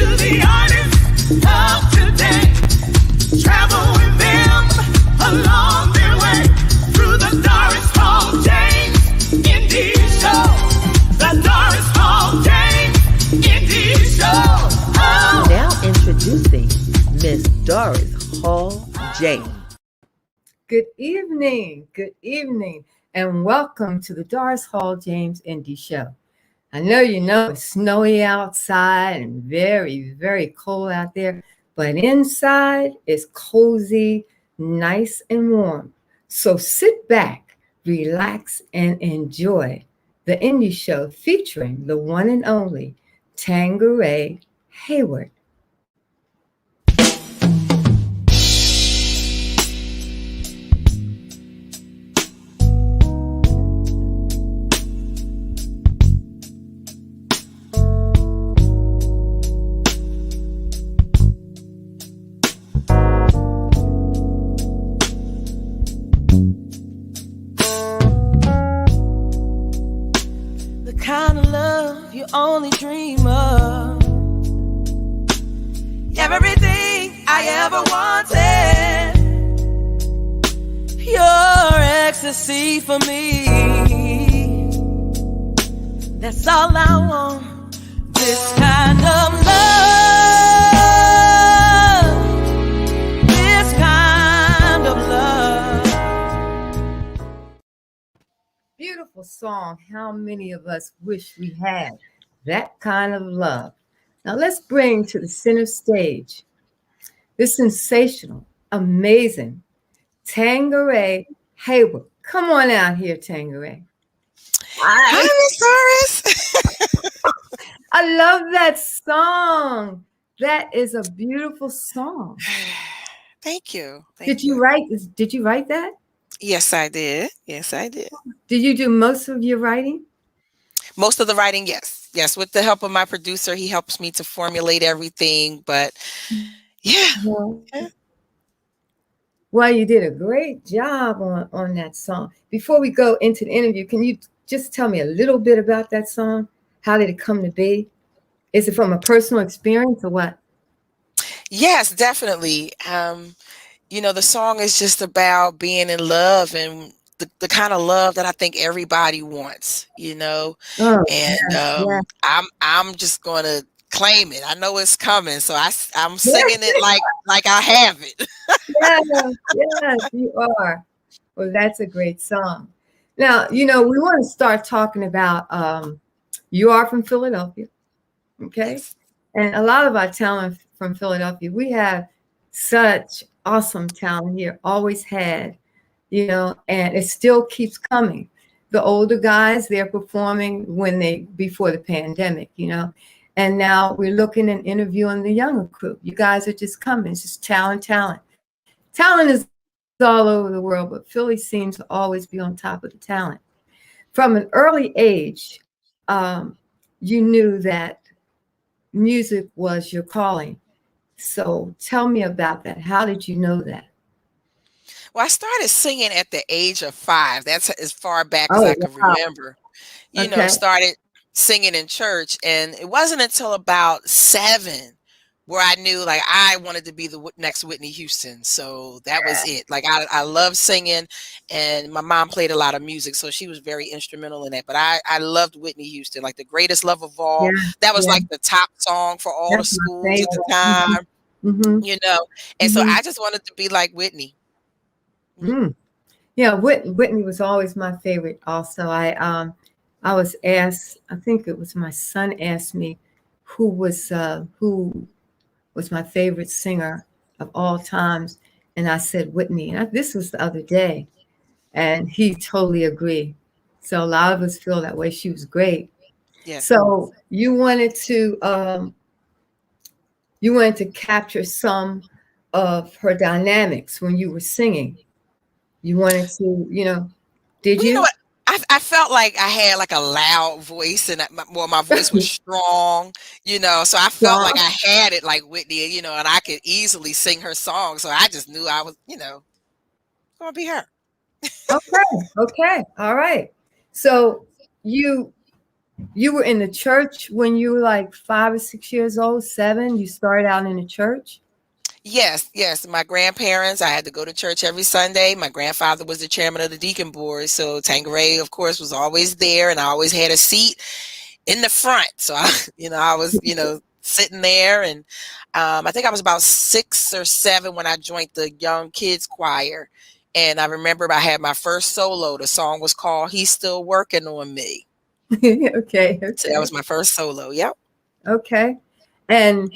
the artists of today. Travel with them along their way through the Doris Hall James Indie Show. The Doris Hall James Indie Show. Oh. Now introducing Miss Doris Hall James. Good evening, and welcome to the Doris Hall James Indie Show. I know it's snowy outside and very, very cold out there, but inside it's cozy, nice and warm. So sit back, relax, and enjoy the Indie Show featuring the one and only Tanqueray Hayward. Only dream of everything I ever wanted. Your ecstasy for me. That's all I want. This kind of love. This kind of love. Beautiful song. How many of us wish we had that kind of love? Now let's bring to the center stage this sensational, amazing Tanqueray Hayward. Come on out here, Tanqueray. Hi, Miss Doris. I love that song. That is a beautiful song. Thank you. Did you write that? Yes, I did. Did you do most of your writing? Most of the writing, yes. Yes, with the help of my producer, he helps me to formulate everything. But yeah. Well, you did a great job on that song. Before we go into the interview, can you just tell me a little bit about that song? How did it come to be? Is it from a personal experience or what? Yes, definitely. The song is just about being in love and the kind of love that I think everybody wants, Oh, and I'm just going to claim it. I know it's coming, so I'm singing it like I have it. Yes, you are. Well, that's a great song. Now, we want to start talking about, you are from Philadelphia, okay? Yes. And a lot of our talent from Philadelphia, we have such awesome talent here, always had. And it still keeps coming. The older guys, they're performing before the pandemic, and now we're looking and interviewing the younger crew. You guys are just coming. It's just talent. Talent is all over the world, but Philly seems to always be on top of the talent. From an early age, you knew that music was your calling. So tell me about that. How did you know that? Well, I started singing at the age of 5. That's as far back as I can remember. Started singing in church, and it wasn't until about 7 where I knew I wanted to be the next Whitney Houston. So that was it. I love singing, and my mom played a lot of music, so she was very instrumental in that. But I loved Whitney Houston, The Greatest Love of All. Yeah, that was the top song for all That's the schools my at the time. Mm-hmm. And so I just wanted to be like Whitney. Mm. Yeah, Whitney was always my favorite. Also, I was asked. I think it was my son asked me who was my favorite singer of all times, and I said Whitney. And this was the other day, and he totally agreed. So a lot of us feel that way. She was great. Yeah. So you wanted to capture some of her dynamics when you were singing. You wanted to, did you? You know what? I felt like I had a loud voice, and my voice was strong, so I felt like I had it like Whitney, and I could easily sing her song. So I just knew I was, going to be her. Okay. All right. So you you were in the church when you were like 5 or 6 years old, 7. You started out in the church. Yes, yes. My grandparents, I had to go to church every Sunday. My grandfather was the chairman of the deacon board. So Tanqueray, of course, was always there, and I always had a seat in the front. So I was, sitting there, and I think I was about 6 or 7 when I joined the young kids choir. And I remember I had my first solo. The song was called "He's Still Working on Me." Okay. So that was my first solo. Yep. Okay. And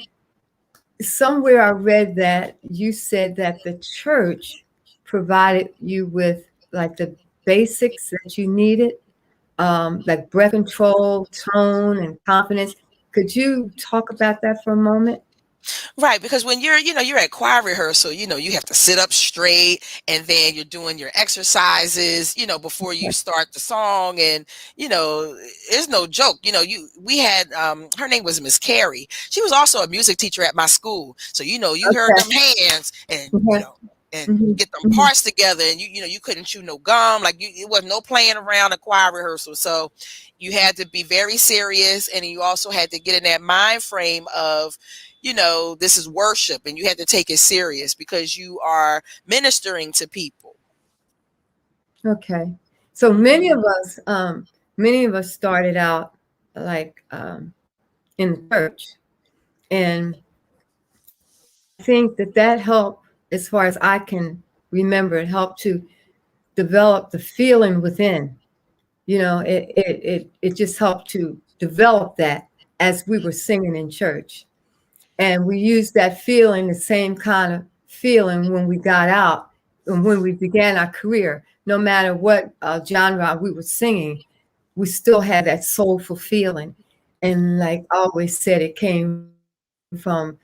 somewhere I read that you said that the church provided you with like the basics that you needed, like breath control, tone, and confidence. Could you talk about that for a moment? Right, because when you're at choir rehearsal, you have to sit up straight, and then you're doing your exercises, before you start the song, and it's no joke. We had her name was Miss Carey. She was also a music teacher at my school, so you heard them hands, and get them parts together, and you couldn't chew no gum, like it wasn't no playing around at choir rehearsal. So you had to be very serious, and you also had to get in that mind frame of this is worship, and you had to take it serious because you are ministering to people. Okay. So many of us started out like in the church, and I think that helped, as far as I can remember, it helped to develop the feeling within. It just helped to develop that as we were singing in church. And we used that feeling, the same kind of feeling when we got out and when we began our career. No matter what genre we were singing, we still had that soulful feeling. And like I always said, it came from,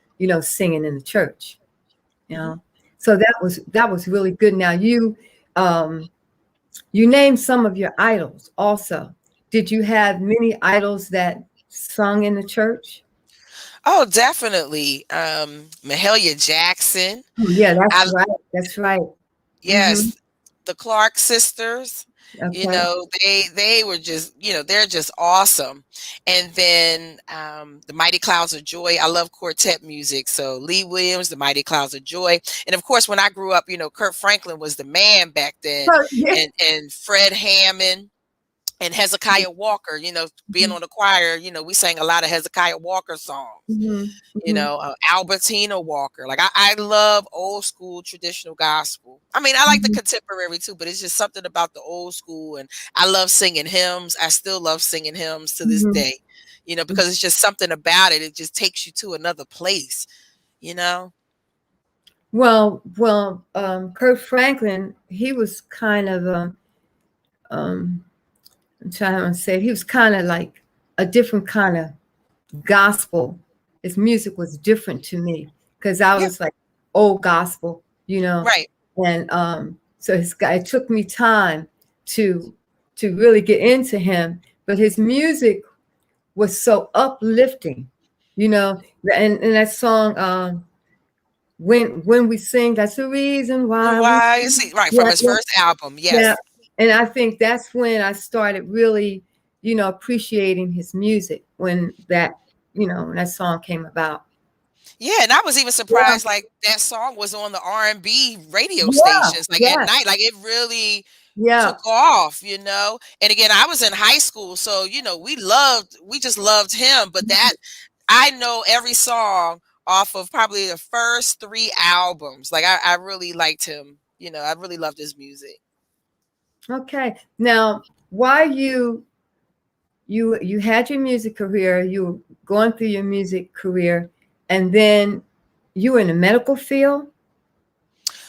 singing in the church. So that was really good. Now you named some of your idols also. Did you have many idols that sung in the church? Oh, definitely. Mahalia Jackson. Oh, yeah, right. That's right. Yes, the Clark sisters. Okay. They were just, they're just awesome. And then the Mighty Clouds of Joy. I love quartet music. So Lee Williams, the Mighty Clouds of Joy. And of course, when I grew up, Kurt Franklin was the man back then. Oh, yeah. And Fred Hammond. And Hezekiah Walker, being on the choir, we sang a lot of Hezekiah Walker songs, Albertina Walker. Like I love old school traditional gospel. I mean, I like the contemporary too, but it's just something about the old school. And I love singing hymns. I still love singing hymns to this day, because it's just something about it. It just takes you to another place, Well, Kurt Franklin, he was kind of I'm trying to say, he was kind of like a different kind of gospel. His music was different to me because I was like old gospel, Right. And so it took me time to really get into him. But his music was so uplifting, and that song, when we sing, that's the reason why. You see, right, from his first album, yes. Yeah. And I think that's when I started really, appreciating his music, when that song came about. Yeah, and I was even surprised, like that song was on the R&B radio stations, like at night, like it really took off, And again, I was in high school, so we just loved him. But that I know every song off of probably the first 3 albums. Like I really liked him. I really loved his music. Okay. Now, why you had your music career, you were going through your music career, and then you were in the medical field?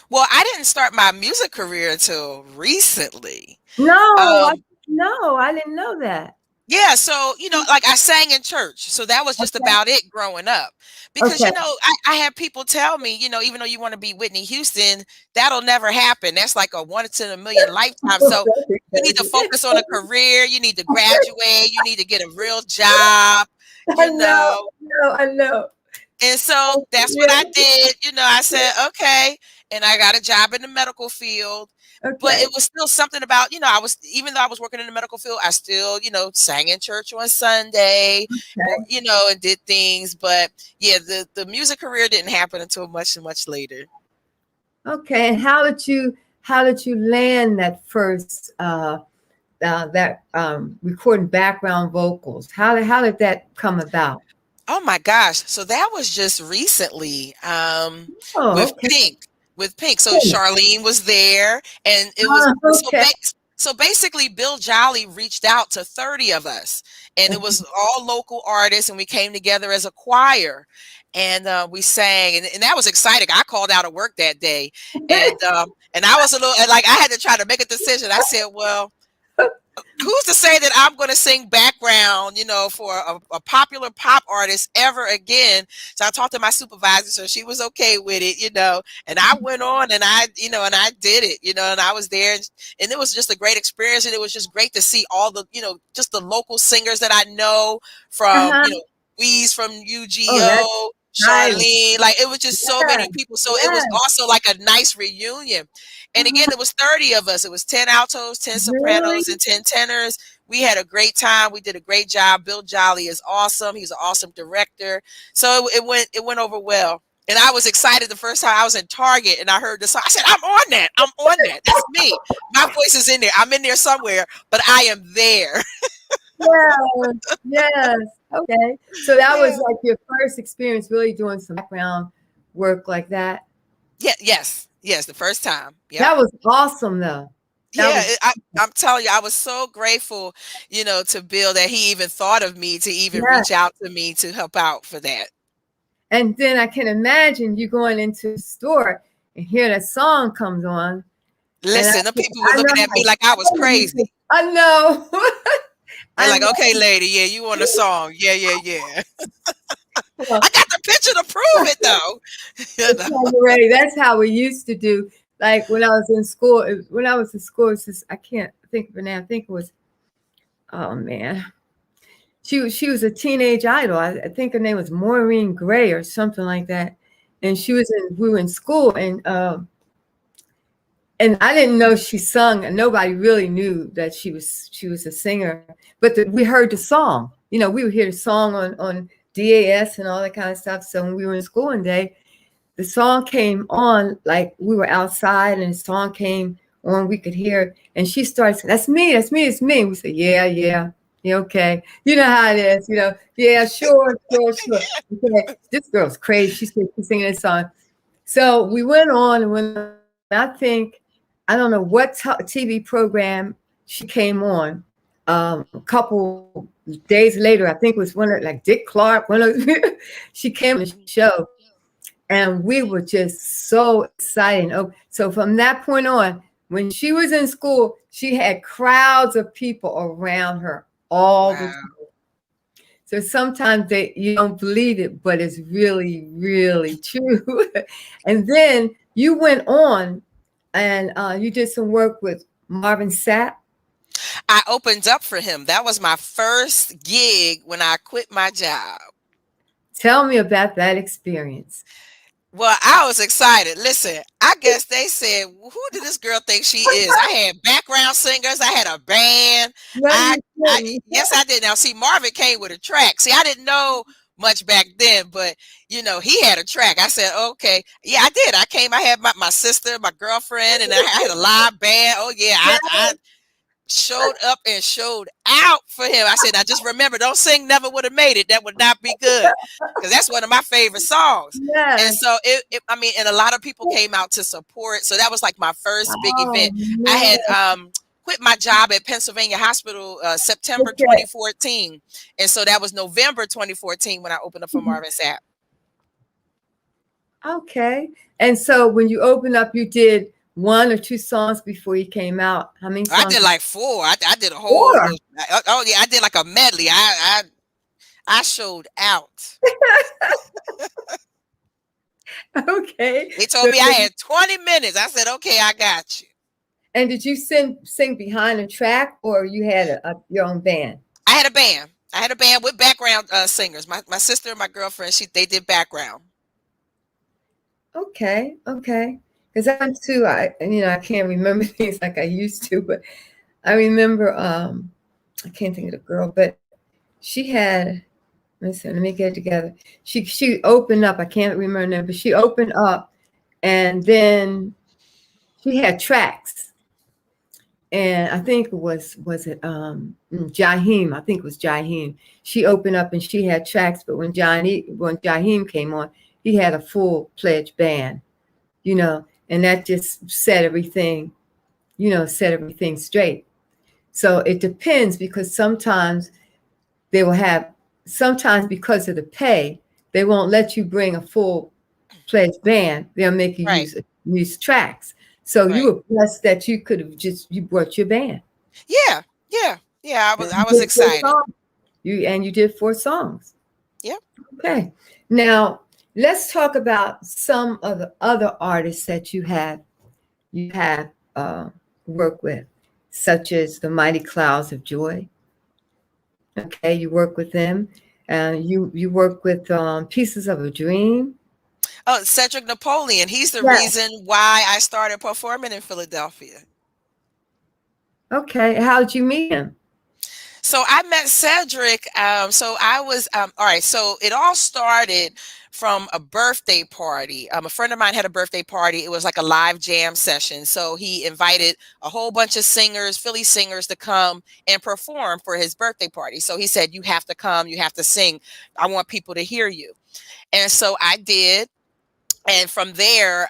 Well, I didn't start my music career until recently. No, I didn't know that. Yeah, so like I sang in church, so that was just about it growing up. Because I had people tell me, even though you want to be Whitney Houston, that'll never happen. That's like a 1 in a million lifetime. So you need to focus on a career. You need to graduate. You need to get a real job. I know. And so that's what I did. I said, okay. and I got a job in the medical field. Okay. But it was still something about, even though I was working in the medical field, I still, sang in church on Sunday, or, and did things. But yeah, the music career didn't happen until much later. Okay. And how did you land that first recording background vocals? How did that come about? Oh my gosh. So that was just recently with Pink. So Charlene was there, and it was so basically Bill Jolly reached out to 30 of us, and it was all local artists, and we came together as a choir, and we sang, and that was exciting. I called out of work that day, and I was a little like, I had to try to make a decision. I said, well, who's to say that I'm going to sing background, for a popular pop artist ever again? So I talked to my supervisor, so she was okay with it, and I went on and I did it, and I was there, and it was just a great experience. And it was just great to see all the, just the local singers that I know from, Weeze from UGO, Charlene, like it was just so many people. So it was also like a nice reunion. And again, it was 30 of us. It was 10 altos, 10 sopranos, and 10 tenors. We had a great time. We did a great job. Bill Jolly is awesome. He's an awesome director. So it went over well. And I was excited the first time I was in Target and I heard the song. I said, I'm on that. That's me. My voice is in there. I'm in there somewhere, but I am there. Yes. Okay. So that was like your first experience really doing some background work like that? Yeah. Yes. The first time. Yep. That was awesome though. I'm telling you, I was so grateful, to Bill that he even thought of me to even reach out to me to help out for that. And then I can imagine you going into the store and hear that song comes on. Listen, the people were looking at me like I was crazy. I know. I'm like, okay, lady, yeah, you want a song. Yeah. I got the picture to prove it, though. Ready. That's how we used to do. Like when I was in school, it's just, I can't think of it now. I think it was, oh man. She was a teenage idol. I think her name was Maureen Gray or something like that. And we were in school, and I didn't know she sung, and nobody really knew that she was a singer. But we heard the song. We would hear the song on DAS and all that kind of stuff. So when we were in school one day, the song came on, like we were outside, and the song came on. We could hear it, and she started saying, "That's me, it's me." We said, "Yeah, okay." You know how it is, Yeah, sure. Okay. This girl's crazy. She's singing this song. So we went on, and when I don't know what TV program she came on. A couple days later, I think it was one of like Dick Clark. She came on the show, and we were just so excited. So from that point on, when she was in school, she had crowds of people around her all the time. So sometimes you don't believe it, but it's really, really true. And then you went on and you did some work with Marvin Sapp. I opened up for him. That was my first gig when I quit my job. Tell me about that experience. Well, I was excited. Listen, I guess they said, who did this girl think she is? I had background singers. I had a band. Yes, I did. Now, see, Marvin came with a track. See, I didn't know much back then, but, he had a track. I said, okay. Yeah, I did. I had my sister, my girlfriend, and I had a live band. Oh, yeah, I showed up and showed out for him. I said, now just remember, don't sing Never Would Have Made It. That would not be good, because that's one of my favorite songs. Yes. And so and a lot of people came out to support. So that was like my first big event. Man. I had quit my job at Pennsylvania Hospital September 2014. And so that was November 2014 when I opened up for Marvin Sapp. Okay. And so when you opened up, you did 1 or 2 songs before you came out. How many songs? I did like 4. I did a whole. 4. Oh yeah, I did like a medley. I showed out. Okay. They told me I had 20 minutes. I said, okay, I got you. And did you sing behind the track, or you had your own band? I had a band. I had a band with background singers. My sister and my girlfriend, they did background. Okay. because I'm too, I can't remember things like I used to, but I remember, I can't think of the girl, but she had, listen, let me get it together. She opened up, I can't remember her name, but she opened up, and then she had tracks. And I think it was it Jaheim? I think it was Jaheim. She opened up and she had tracks, but when Jaheim came on, he had a full-fledged band, and that just set everything straight. So it depends, because sometimes sometimes because of the pay, they won't let you bring a full-fledged band. They'll make you Right. use tracks. So Right. you were blessed that you could have you brought your band. Yeah. I was excited. You did 4 songs. Yep. Okay. Now let's talk about some of the other artists that you have worked with, such as the Mighty Clouds of Joy. Okay, you work with them. You work with Pieces of a Dream. Oh, Cedric Napoleon. He's the Yes. reason why I started performing in Philadelphia. Okay, how'd you meet him? So I met Cedric. So I was all right. So it all started from a birthday party. A friend of mine had a birthday party. It was like a live jam session. So he invited a whole bunch of singers, Philly singers, to come and perform for his birthday party. So he said, "You have to come. You have to sing. I want people to hear you." And so I did. And from there,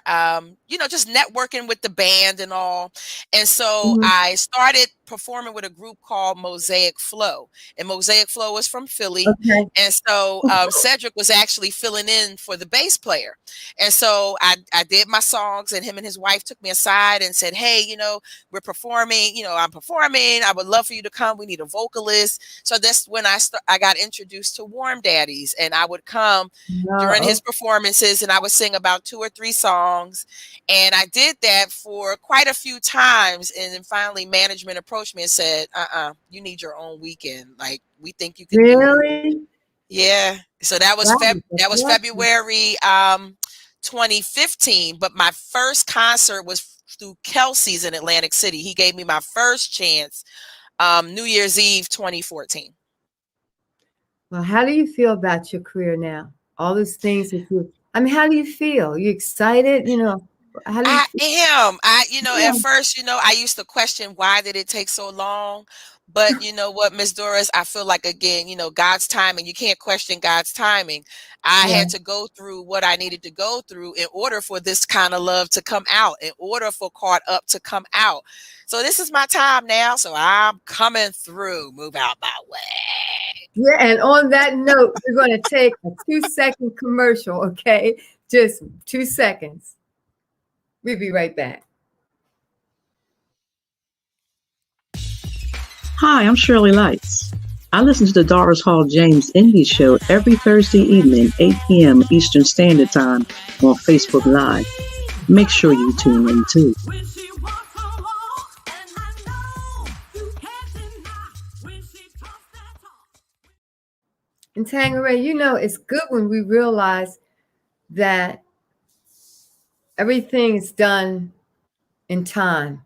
just networking with the band and all. And so I started performing with a group called Mosaic Flow. And Mosaic Flow is from Philly. Okay. And so Cedric was actually filling in for the bass player. And so I did my songs, and him and his wife took me aside and said, "Hey, we're performing, I'm performing. I would love for you to come. We need a vocalist." So that's when I got introduced to Warm Daddies, and I would come during his performances, and I would sing about 2 or 3 songs. And I did that for quite a few times. And then finally management approached me and said, you need your own weekend. Like, we think you can do it. Really? Yeah. So that was Wow, February 2015. But my first concert was through Kelsey's in Atlantic City. He gave me my first chance, New Year's Eve 2014. Well, how do you feel about your career now? All those things that how do you feel? You excited? How do you I am. At first, I used to question, why did it take so long? But you know what, Miss Doris, I feel like, again, God's timing. You can't question God's timing. I had to go through what I needed to go through in order for this kind of love to come out, in order for Caught Up to come out. So this is my time now. So I'm coming through. Move out my way. Yeah, and on that note, we're going to take a 2-second commercial, okay? Just 2 seconds. We'll be right back. Hi, I'm Shirley Lights. I listen to the Doris Hall James Indie Show every Thursday evening, 8 p.m. Eastern Standard Time on Facebook Live. Make sure you tune in too. And Tanqueray, it's good when we realize that everything is done in time.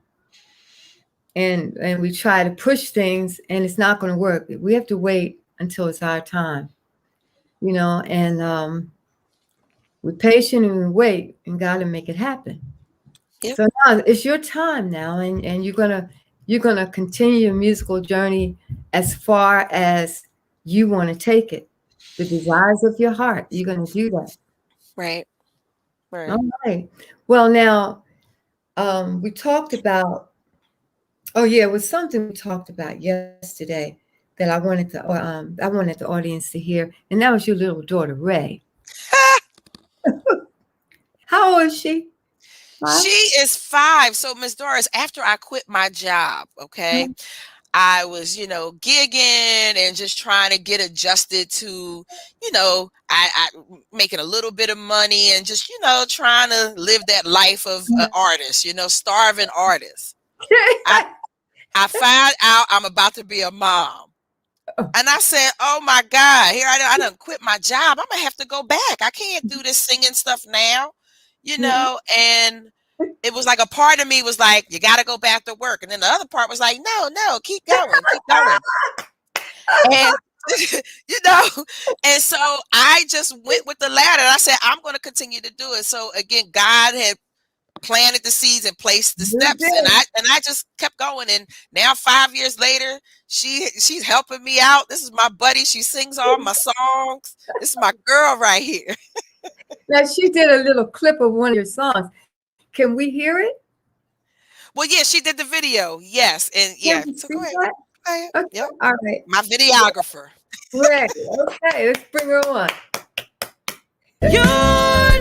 And we try to push things, and it's not going to work. We have to wait until it's our time, and we're patient and we wait, and God will make it happen. Yep. So now it's your time now, and you're gonna continue your musical journey as far as you want to take it. The desires of your heart, you're going to do that. Right. All right. Well, now we talked about. Oh yeah, it was something we talked about yesterday that I wanted the audience to hear, and that was your little daughter, Ray. How old is she? 5? She is 5. So, Miss Doris, after I quit my job, okay, I was, gigging and just trying to get adjusted to, I making a little bit of money and just, trying to live that life of an artist, starving artist. I found out I'm about to be a mom. And I said, oh my God, here I done quit my job. I'm gonna have to go back. I can't do this singing stuff now, and it was like a part of me was like, you got to go back to work. And then the other part was like, no, keep going. And, and so I just went with the latter. I said, I'm going to continue to do it. So again, God had planted the seeds and placed the steps, and I just kept going. And now 5 years later, she's helping me out. This is my buddy. She sings all my songs. This is my girl right here. Now she did a little clip of one of your songs. Can we hear it? Well, yeah, she did the video. Yes, and yeah. So go ahead. Okay. Yep. All right. My videographer. Great. Okay, let's bring her on. You're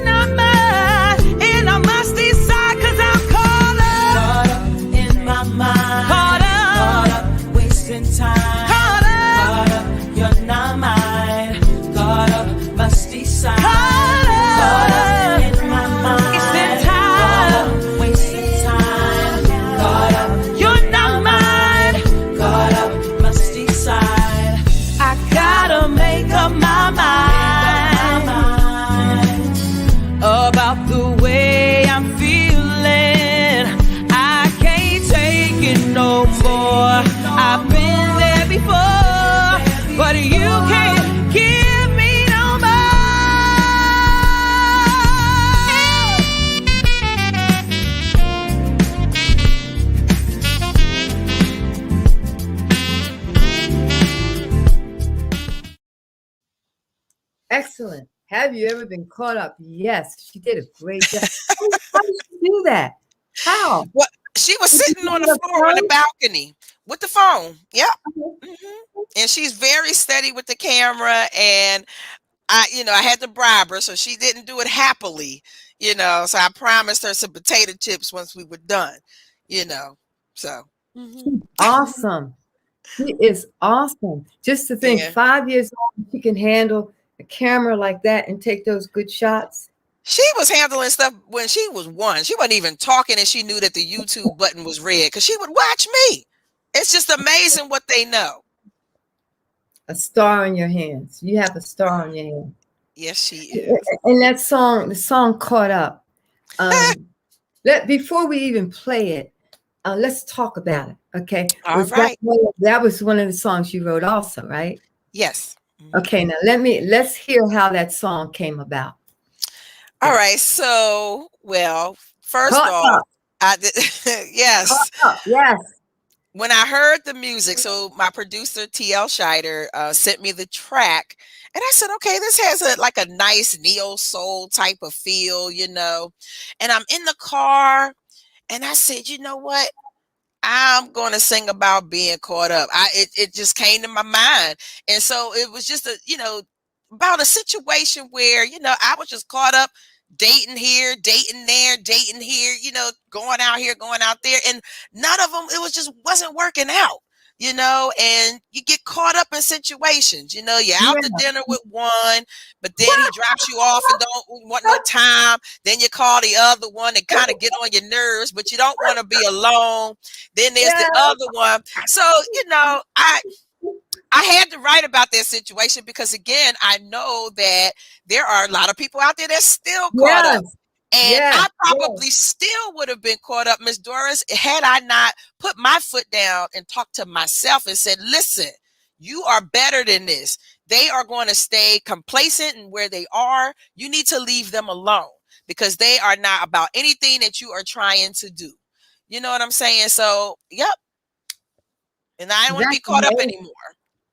not mine, and I must decide, 'cause I'm caught up in my mind. Caught up wasting time. Caught up, you're not mine. Caught up, must decide. Caught up in my mind. Wasting time. Caught up, you're not mine. Caught up, must decide. I gotta make up my mind about the way I'm feeling. I can't take it no more. I've been there before, but you can't give me no more. Excellent. Have you ever been caught up? Yes, she did a great job. How did she do that? How? Well, she was sitting on the floor on the balcony with the phone. Yep. Mm-hmm. And she's very steady with the camera. And I had to bribe her, so she didn't do it happily, So I promised her some potato chips once we were done, So. Mm-hmm. Awesome. She is awesome. Just to think, 5 years old, she can handle a camera like that and take those good shots. She was handling stuff when she was 1. She wasn't even talking, and she knew that the YouTube button was red because she would watch me. It's just amazing what they know. A star in your hands. You have a star on your hand. Yes, she is. And that song, the song Caught Up. Before we even play it, let's talk about it. Okay. All right. That was one of the songs you wrote also, right? Yes. Okay, now let's hear how that song came about. All right. So, well, first off, I did, yes. Yes. When I heard the music, so my producer TL Scheider sent me the track, and I said, okay, this has a nice neo soul type of feel, And I'm in the car, and I said, you know what? I'm going to sing about being caught up. It just came to my mind. And so it was just about a situation where, I was just caught up dating here, dating there, dating here, going out here, going out there. And none of them, wasn't working out, and you get caught up in situations, you're out to dinner with one, but then he drops you off and don't want no time. Then you call the other one and kind of get on your nerves, but you don't want to be alone. Then there's the other one. So, I had to write about that situation because, again, I know that there are a lot of people out there that's still caught up. And I probably still would have been caught up, Miss Doris, had I not put my foot down and talked to myself and said, listen, you are better than this. They are going to stay complacent in where they are. You need to leave them alone because they are not about anything that you are trying to do. You know what I'm saying? So, yep. And I don't want to be caught up anymore.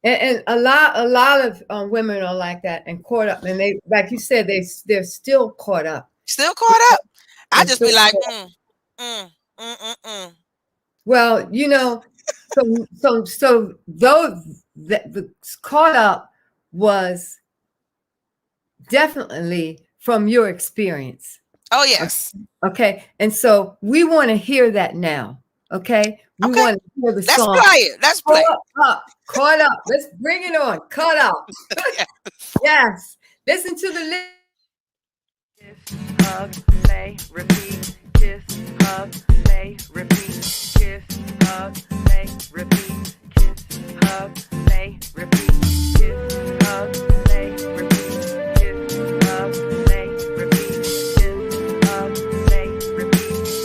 And a lot of women are like that and caught up. And they, like you said, they're still caught up. Still caught up. I just be like, Well, so those the caught up was definitely from your experience. Oh, yes. Okay. And so we want to hear that now. Okay. We want to hear the song. Let's play it. Let's play it. Caught up. Let's bring it on. Caught up. Yes. Listen to the lyrics. Kiss, hug, lay, repeat. Kiss, hug, lay, repeat. Kiss, hug, lay, repeat. Kiss, hug, lay, repeat. Kiss, hug, lay, repeat. Kiss, hug, lay, repeat. Kiss, hug, lay, repeat.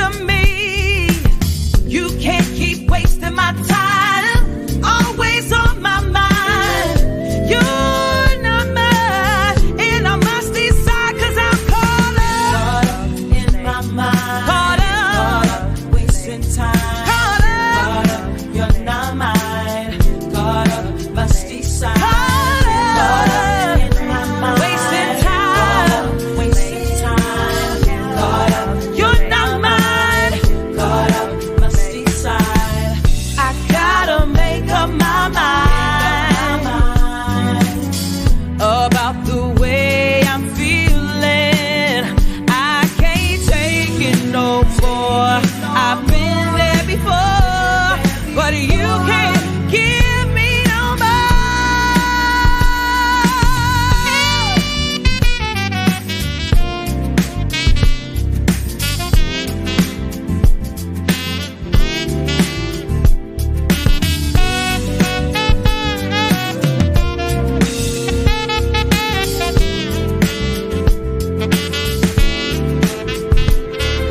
to me. You can't keep wasting my time, always on my mind. You're not mine, and I must decide, 'cause I'm caught up in my mind. Caught up, wasting time. Caught up, you're not mine. Caught up, must decide. Caught up in my mind. Wasting time. Wasting time. Caught up, you're not mine. Caught up, must decide. I gotta make up my mind about the way I'm feeling. I can't take it no more. I've been there before, but you can't give me no more.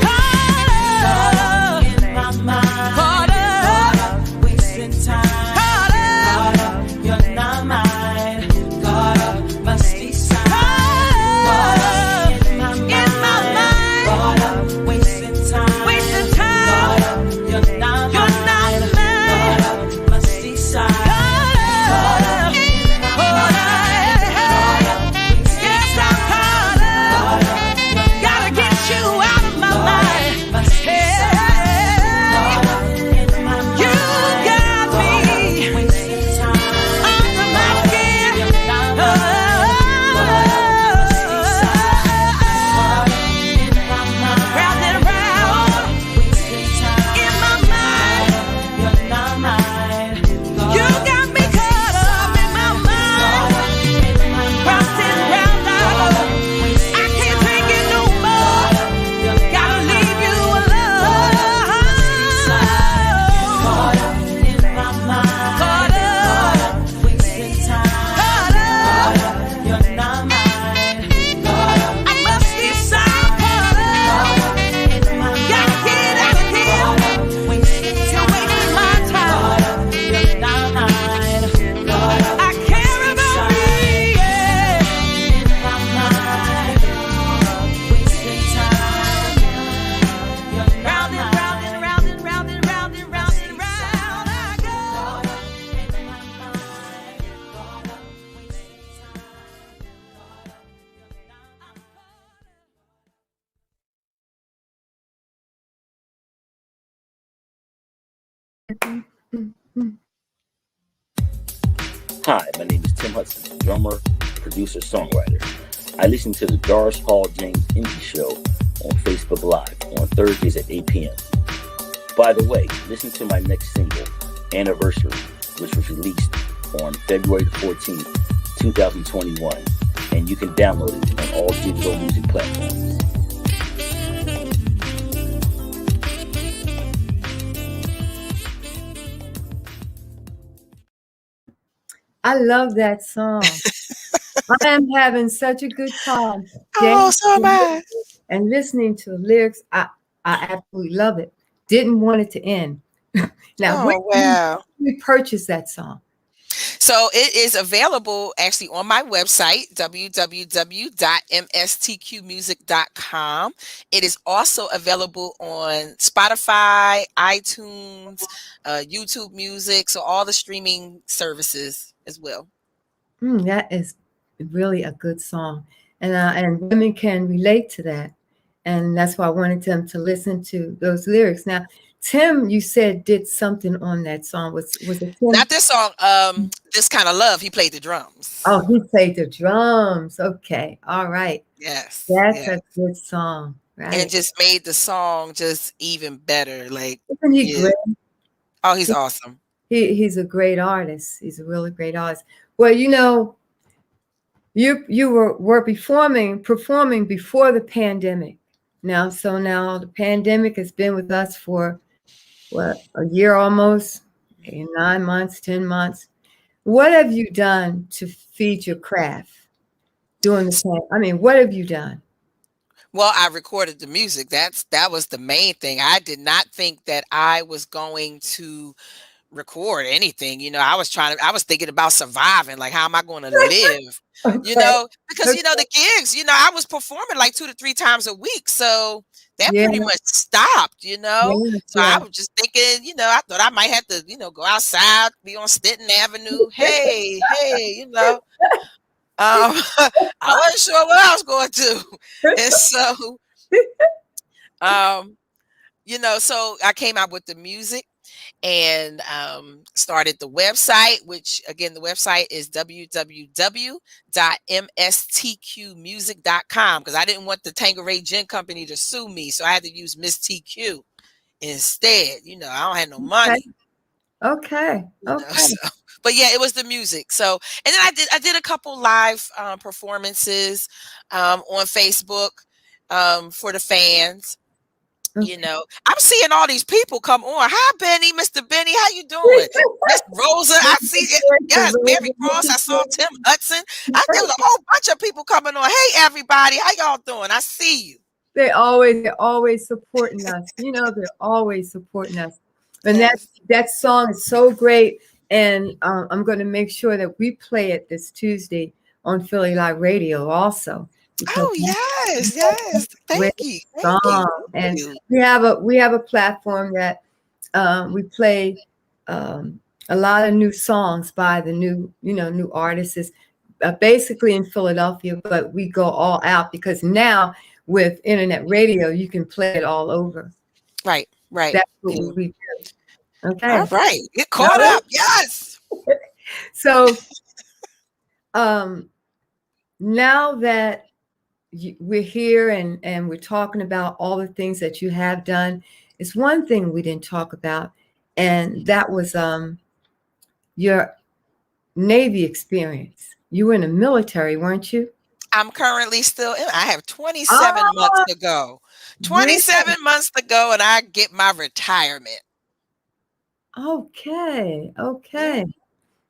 Caught up in my mind. Caught up, wasting time. Caught up, you're not mine. Caught up, must decide. Caught up in my mind. Caught up, wasting time. Wasting time. Caught up, you're not mine. Caught up, must decide. Caught up, caught up. Yes, I'm caught up. Gotta get you out of my mind. Hey, you got me under my skin. Round and round in my mind. You got me caught up in my mind. Round and round, I can't take it no more. Gotta leave you alone. Caught up in my mind. Caught up, wasting time. Caught up, you're not mine. Caught up, I must decide. Caught up in my mind. Gotta get out of here. You're wasting my time. You're not mine. I care about me. Yeah. In my mind. Wasting time. Round and round and round and round and round and round and round I go. In my mind. Wasting time. Hi, my name is Tim Hudson, drummer, producer, songwriter. I listen to the Doris Hall James Indie Show on Facebook Live on Thursdays at 8 p.m. By the way, listen to my next single, Anniversary, which was released on February 14th, 2021, and you can download it on all digital music platforms. I love that song. I am having such a good time. Oh, so am I. And listening to the lyrics, I absolutely love it. Didn't want it to end. Now, Oh, wow. we purchased that song? So it is available actually on my website, www.mstqmusic.com. It is also available on Spotify, iTunes, YouTube Music, so all the streaming services as well. That is really a good song, and women can relate to that, and that's why I wanted them to listen to those lyrics. Now, Tim, you said did something on that song. Was it Tim? Not this song, This Kind of Love. He played the drums. Oh, he played the drums. Okay, all right. Yes. That's yes. a good song, right? And it just made the song just even better. Like, Isn't he great? Oh, he's awesome. He's a great artist. He's a really great artist. Well, you know, you were performing before the pandemic. Now the pandemic has been with us for what, a year almost, 9 months, 10 months. What have you done to feed your craft during the pandemic? I mean, what have you done? Well, I recorded the music. That was the main thing. I did not think that I was going to record anything. I was thinking about surviving. Like, how am I going to live? Okay. Because the gigs, I was performing like 2 to 3 times a week. So that Yeah. pretty much stopped, Yeah, So yeah. I was just thinking, I thought I might have to, go outside, be on Stanton Avenue. Hey, I wasn't sure what I was going to. And so, so I came out with the music and started the website, which again, the website is www.mstqmusic.com, because I didn't want the Tanqueray Gin Company to sue me. So I had to use Miss TQ instead. I don't have no money. Okay. So, but yeah, it was the music. So, and then I did a couple live performances on Facebook for the fans. I'm seeing all these people come on. Hi, Benny, Mr. Benny, how you doing? Miss Rosa, I see it. Yes, Mary Cross, I saw Tim Hudson. There was a whole bunch of people coming on. Hey, everybody, how y'all doing? I see you. They're always supporting us. They're always supporting us. And that song is so great. And I'm going to make sure that we play it this Tuesday on Philly Live Radio also. Oh yes. Thank you. And we have a platform that we play a lot of new songs by the new artists, basically in Philadelphia, but we go all out because now with internet radio you can play it all over. Right. That's what we do. Okay. All right. Get caught up. Yes. So now that we're here and we're talking about all the things that you have done, it's one thing we didn't talk about, and that was your Navy experience. You were in the military, weren't you? I'm currently still in. I have 27 months to go. 27 months to go, and I get my retirement. Okay.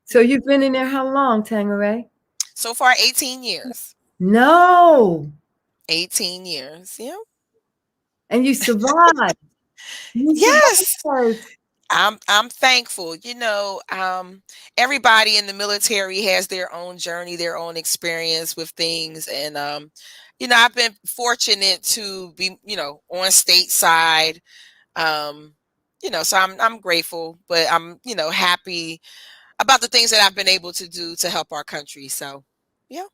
So you've been in there how long, Tanqueray? So far, 18 years. No. 18 years, yeah. And you survived. Yes. I'm thankful. Everybody in the military has their own journey, their own experience with things. And, I've been fortunate to be, on stateside. So I'm grateful, but I'm, happy about the things that I've been able to do to help our country. So, yeah.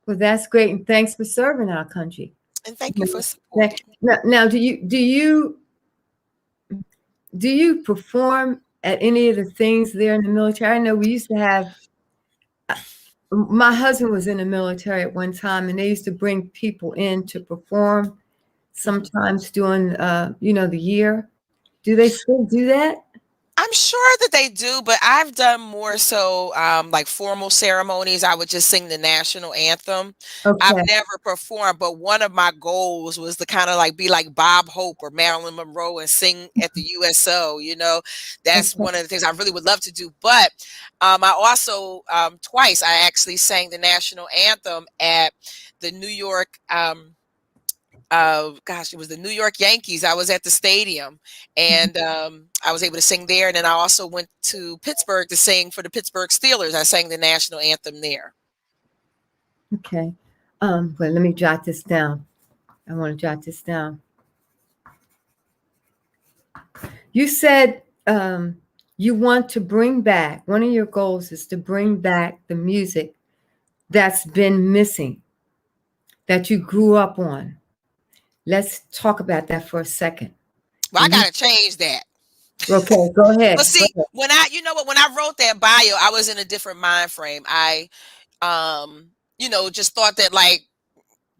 Well, that's great. And thanks for serving our country. And thank you for support. Now, do you perform at any of the things there in the military? I know we used to have, my husband was in the military at one time, and they used to bring people in to perform sometimes during, the year. Do they still do that? I'm sure that they do, but I've done more so like formal ceremonies. I would just sing the national anthem. Okay. I've never performed, but one of my goals was to kind of like be like Bob Hope or Marilyn Monroe and sing at the USO. That's one of the things I really would love to do. But I also twice I actually sang the national anthem at the New York. It was the New York Yankees. I was at the stadium, and I was able to sing there. And then I also went to Pittsburgh to sing for the Pittsburgh Steelers. I sang the national anthem there. Okay. Well, let me jot this down. I want to jot this down. You said you want to bring back, one of your goals is to bring back the music that's been missing, that you grew up on. Let's talk about that for a second. Well, I gotta change that. Okay, go ahead. But see, when I wrote that bio, I was in a different mind frame. I, just thought that like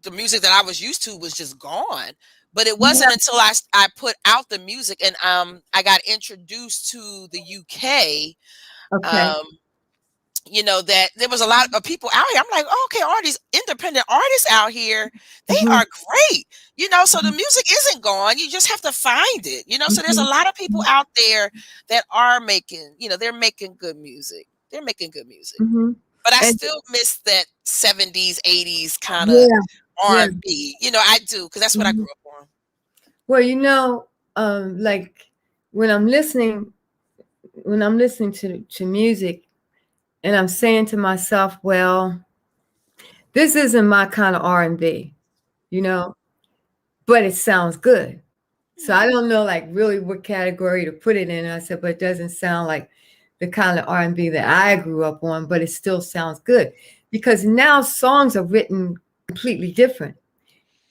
the music that I was used to was just gone. But it wasn't until I put out the music and I got introduced to the UK. Okay. That there was a lot of people out here. I'm like, oh, okay, all these independent artists out here, they are great. So the music isn't gone. You just have to find it. So there's a lot of people out there that are making, they're making good music. They're making good music. But I still miss that 70s, 80s kind of Yeah. R&B. I do, because that's what I grew up on. Well, like when I'm listening to music, and I'm saying to myself, well, this isn't my kind of R&B, but it sounds good. So I don't know like really what category to put it in. I said, but it doesn't sound like the kind of R&B that I grew up on, but it still sounds good, because now songs are written completely different.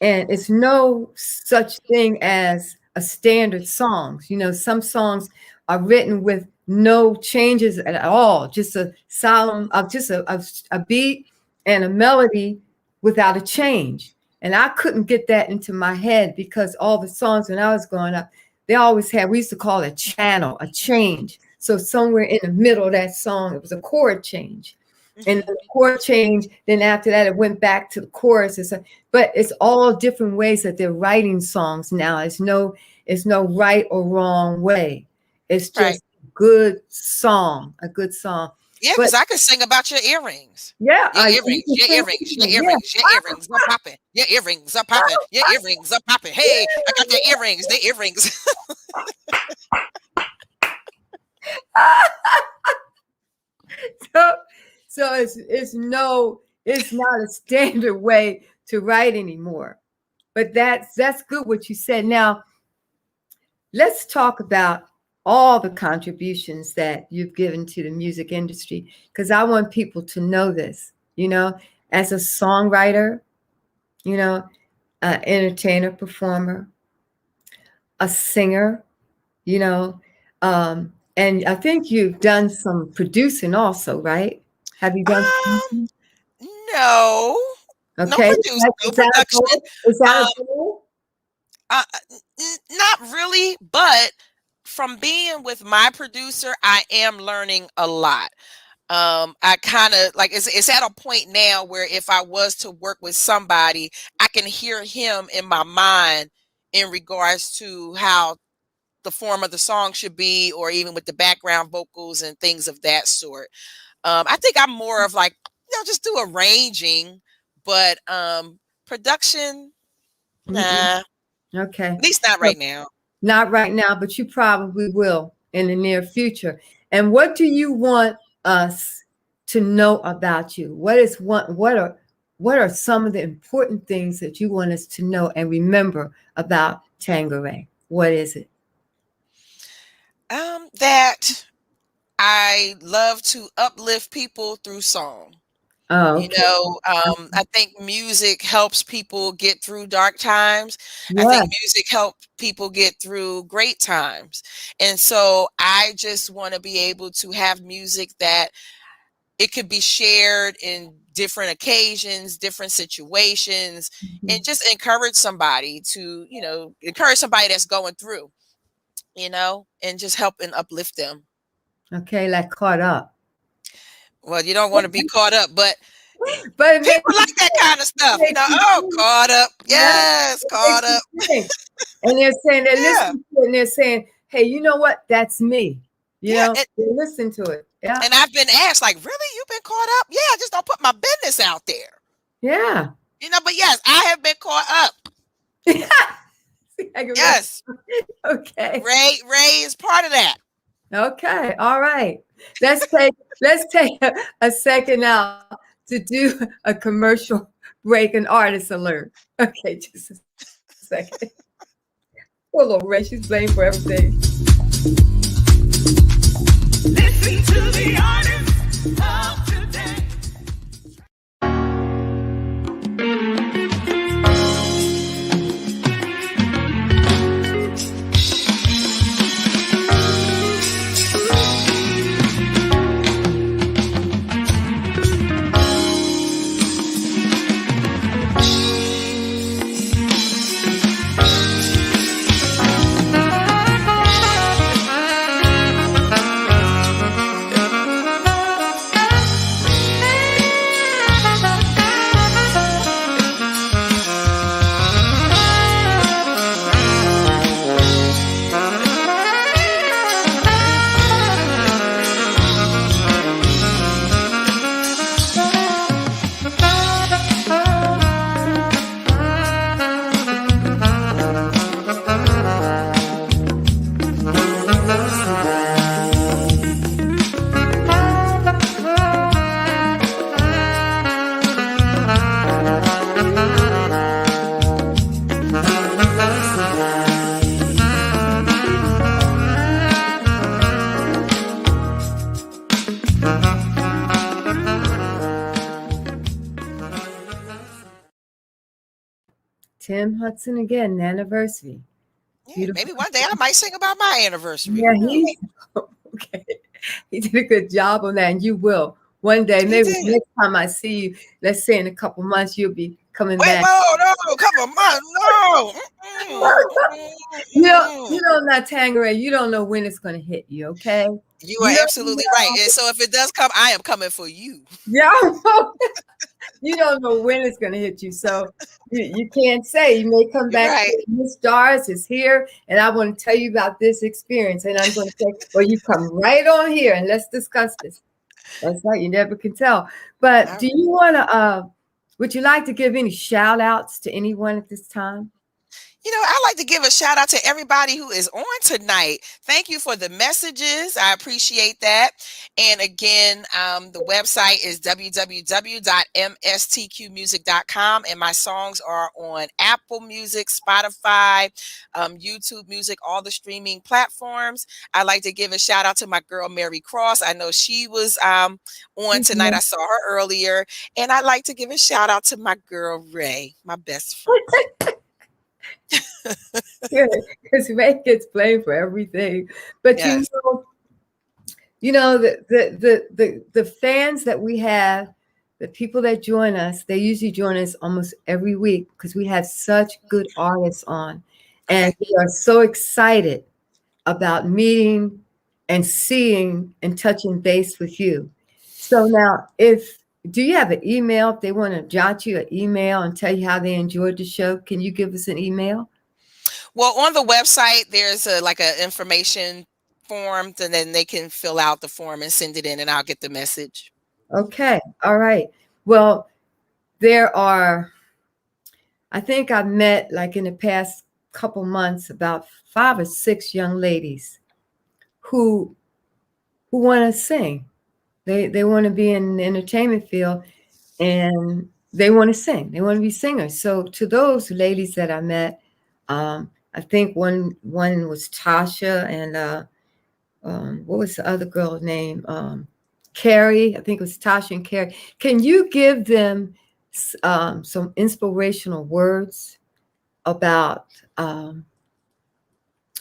And it's no such thing as a standard song. Some songs are written with no changes at all, just a solemn, just a beat and a melody without a change. And I couldn't get that into my head, because all the songs when I was growing up, they always had, we used to call it a channel, a change. So somewhere in the middle of that song, it was a chord change. And the chord change, then after that, it went back to the chorus. But it's all different ways that they're writing songs now. It's no right or wrong way. It's just a good song. Yeah, because I could sing about your earrings. Yeah. Your earrings are popping. Your earrings are popping. Your earrings are popping. Hey, I got the earrings. The earrings. So it's not a standard way to write anymore. But that's good what you said. Now, let's talk about all the contributions that you've given to the music industry, because I want people to know this, as a songwriter, an entertainer, performer, a singer, and I think you've done some producing also, right? Have you done producing? No. Okay. No production. Is that a goal? Not really, but from being with my producer, I am learning a lot. I kind of like it's at a point now where if I was to work with somebody, I can hear him in my mind in regards to how the form of the song should be, or even with the background vocals and things of that sort. I think I'm more of like, just do arranging, but production, nah. Okay. At least not right now. Not right now, but you probably will in the near future. And what do you want us to know about you? What are some of the important things that you want us to know and remember about Tanqueray? What is it? That I love to uplift people through song. Oh, okay. I think music helps people get through dark times. Yeah. I think music helps people get through great times. And so I just want to be able to have music that it could be shared in different occasions, different situations, and just encourage somebody that's going through, and just help and uplift them. Okay, like caught up. Well, you don't want to be caught up, but people like that kind of stuff. Caught up. Yes, caught up. And they're saying, they're listening to it, and they're saying, hey, you know what? That's me. They listen to it. Yeah. And I've been asked, like, really? You've been caught up? Yeah, just don't put my business out there. Yeah. But yes, I have been caught up. Yes. Okay. Ray is part of that. Okay. All right. Let's take a second out to do a commercial break, an artist alert. Okay, just a second. Poor little Ray, she's blamed for everything. Listen to the artist of today. Tim Hudson again, anniversary. Yeah, maybe one day I might sing about my anniversary. Yeah, he's okay. He did a good job on that, and you will one day. Maybe next time I see you, let's say in a couple months, you'll be coming back. No, couple months, no. You know, not Tanqueray. You don't know when it's going to hit you. Okay. You are absolutely right. And so if it does come, I am coming for you. Yeah. You don't know when it's going to hit you. So you can't say. You may come back. Right. Miss Doris is here, and I want to tell you about this experience. And I'm going to say, well, you come right on here and let's discuss this. That's right. You never can tell. But do you want to, would you like to give any shout outs to anyone at this time? You know, I like to give a shout out to everybody who is on tonight. Thank you for the messages. I appreciate that. And again, the website is www.mstqmusic.com. And my songs are on Apple Music, Spotify, YouTube Music, all the streaming platforms. I'd like to give a shout out to my girl, Mary Cross. I know she was on tonight. I saw her earlier. And I'd like to give a shout out to my girl, Ray, my best friend. Because Ray gets blamed for everything, but yes. you know the fans that we have, the people that join us, they usually join us almost every week because we have such good artists on, and we are so excited about meeting and seeing and touching base with you. So now, do you have an email? If they want to jot you an email and tell you how they enjoyed the show, can you give us an email? Well, on the website, there's like an information form, and then they can fill out the form and send it in, and I'll get the message. Okay. All right. Well, there are, I think I've met like in the past couple months about 5 or 6 young ladies who want to sing. They want to be in the entertainment field, and they want to sing. They want to be singers. So to those ladies that I met, I think one was Tasha, and what was the other girl's name? Carrie. I think it was Tasha and Carrie. Can you give them some inspirational words about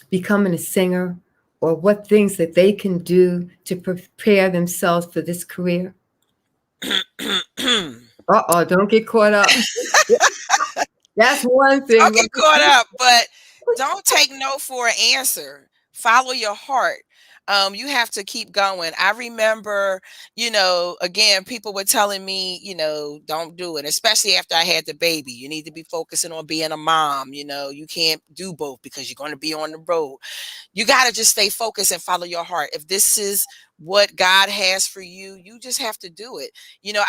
becoming a singer, or what things that they can do to prepare themselves for this career? Don't get caught up. That's one thing. Don't get caught up, but don't take no for an answer. Follow your heart. You have to keep going. I remember, again, people were telling me, don't do it, especially after I had the baby. You need to be focusing on being a mom. You can't do both because you're going to be on the road. You got to just stay focused and follow your heart. If this is what God has for you, you just have to do it.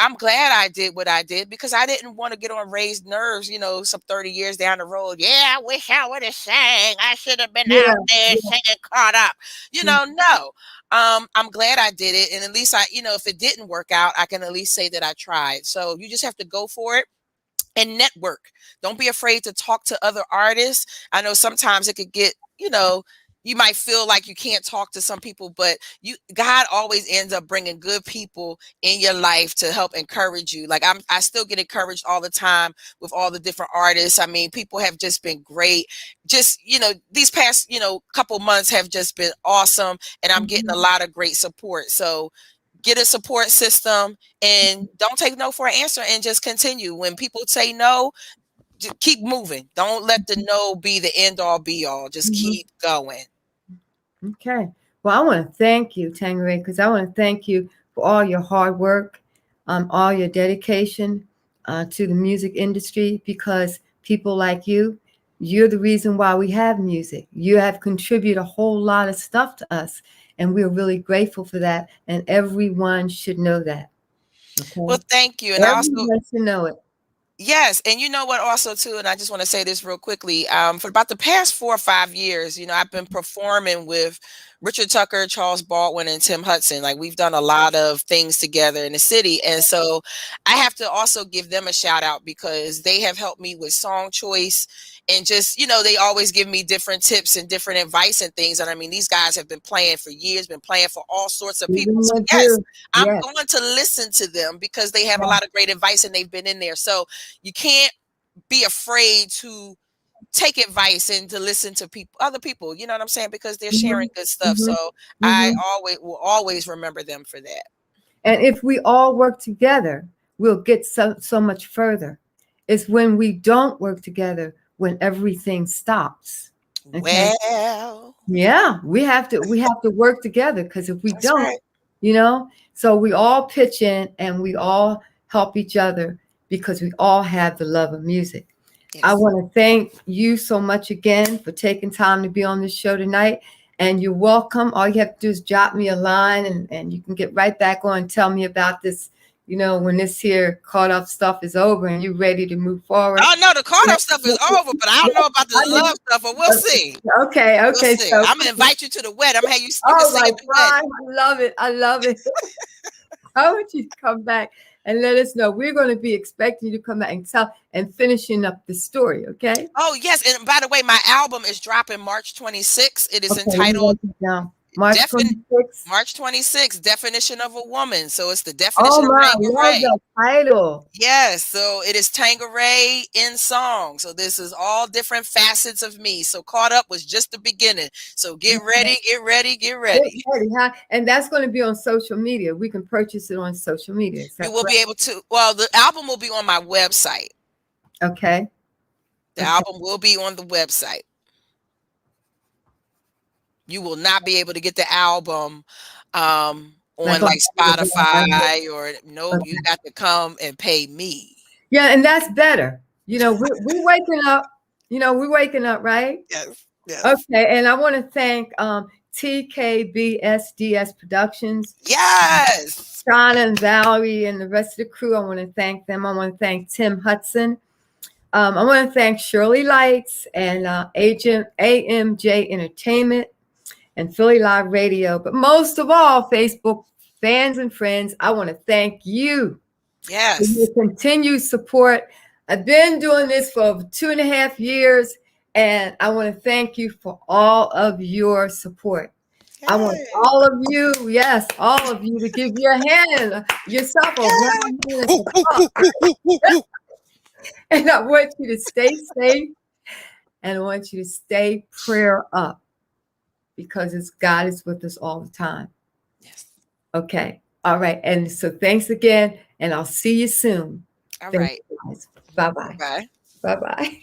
I'm glad I did what I did because I didn't want to get on raised nerves, some 30 years down the road. Yeah, I wish I would have sang. I should have been out there singing caught up. No. I'm glad I did it. And at least if it didn't work out, I can at least say that I tried. So you just have to go for it and network. Don't be afraid to talk to other artists. I know sometimes it could get, you might feel like you can't talk to some people, but God always ends up bringing good people in your life to help encourage you. Like I still get encouraged all the time with all the different artists. I mean, people have just been great. Just, these past, couple months have just been awesome. And I'm getting a lot of great support. So get a support system and don't take no for an answer and just continue. When people say no, just keep moving. Don't let the no be the end all be all. Just keep going. Okay. Well, I want to thank you, Tanqueray, because I want to thank you for all your hard work, all your dedication to the music industry, because people like you're the reason why we have music. You have contributed a whole lot of stuff to us, and we're really grateful for that, and everyone should know that. Okay? Well, thank you. And everyone should know it. Yes. And you know what also too, and I just want to say this real quickly, for about the past 4 or 5 years, I've been performing with Richard Tucker, Charles Baldwin, and Tim Hudson. Like, we've done a lot of things together in the city. And so I have to also give them a shout out because they have helped me with song choice and just, they always give me different tips and different advice and things. And I mean, these guys have been playing for years, been playing for all sorts of people. So yes, I'm going to listen to them because they have a lot of great advice and they've been in there. So you can't be afraid to take advice and to listen to other people, you know what I'm saying? Because they're sharing good stuff. So I will always remember them for that. And if we all work together, we'll get so much further. It's when we don't work together when everything stops. Okay? Well, yeah, we have to work together, because if we don't, so we all pitch in and we all help each other because we all have the love of music. Yes. I want to thank you so much again for taking time to be on this show tonight. And you're welcome. All you have to do is drop me a line and you can get right back on and tell me about this, when this here caught up stuff is over and you're ready to move forward. Oh, no, the caught up stuff is over, but I don't know about the love stuff, but we'll see. Okay. We'll see. So, I'm going to invite you to the wedding. I'm going to have you sing at the wedding. I love it. I want you to come back and let us know. We're going to be expecting you to come back and tell and finishing up the story, okay? Oh, yes. And by the way, my album is dropping March 26th. It is entitled March 26th. March 26th, Definition of a Woman. So it's the definition of Tanqueray. Love that title. Yes. So it is Tanqueray in song. So this is all different facets of me. So Caught Up was just the beginning. So get ready, get ready, get ready. And that's going to be on social media. We can purchase it on social media. We will be able to. Well, the album will be on my website. Okay. The album will be on the website. You will not be able to get the album on like Spotify or you got to come and pay me. Yeah, and that's better. We're waking up. We're waking up, right? Yes. Okay, and I want to thank TKBSDS Productions. Yes. Shauna and Valerie and the rest of the crew. I want to thank them. I want to thank Tim Hudson. I want to thank Shirley Lights and Agent AMJ Entertainment and Philly Live Radio. But most of all, Facebook fans and friends, I want to thank you. Yes. For your continued support. I've been doing this for over 2.5 years, and I want to thank you for all of your support. Yay. I want all of you, all of you, to give your hand, yourself a round of applause. And I want you to stay safe, and I want you to stay prayer up, because God is with us all the time. Yes. Okay. All right. And so thanks again, and I'll see you soon. All right. Bye-bye. Bye. Bye-bye.